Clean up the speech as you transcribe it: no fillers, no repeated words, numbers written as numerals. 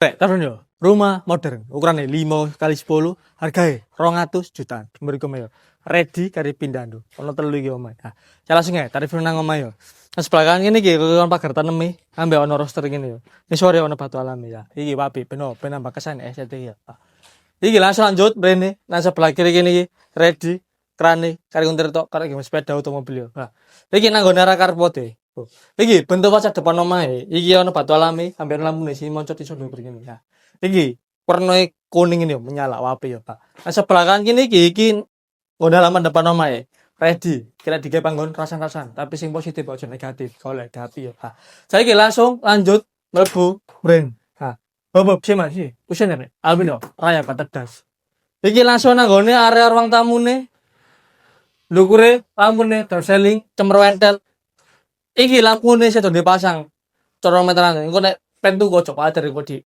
Terus yo, rumah modern, ukurannya 5 kali 10, harganya 200 jutaan. Beriku yo, ready kari pindah ndo. Ono telu iki omah. Nah, saya langsung ya, tarif nang omah yo. Nah, sebelah kanan ini iki kon pagar tanemi, ambek ono roster ngene yo. Ini sore ono batu alami ya. Iki wapi, ben nambah kesan estetik ya. Iki langsung lanjut brene, nang sebelah kiri kene iki ready krane kari kuntir tok kari sepeda otomobil yo. Nah, iki nang gone arah karpote. Iki bentuk fasad depan omahe, iki ono batu alami, hampir lampune sing moncot iso ndo begini ya. Iki warnane kuning ini yo, menyala wapi yo, Pak. Nah, sebelah kanan kene iki nggon halaman depan omahe. Ready, kira digawe panggon rasan-rasan, tapi sing positif aja negatif. Kalau hati yo, Pak. Saiki langsung lanjut mlebu brand. Ha. Bob sih Mas, sih. Kusen nek Albino, raya Patedas. Iki langsung nang gone area ruang tamune. Lukure lampune door selling, cemer wentel. Iki lampune sedo dipasang. Corong meteran. Engko nek pentu kocok ae dari kodi.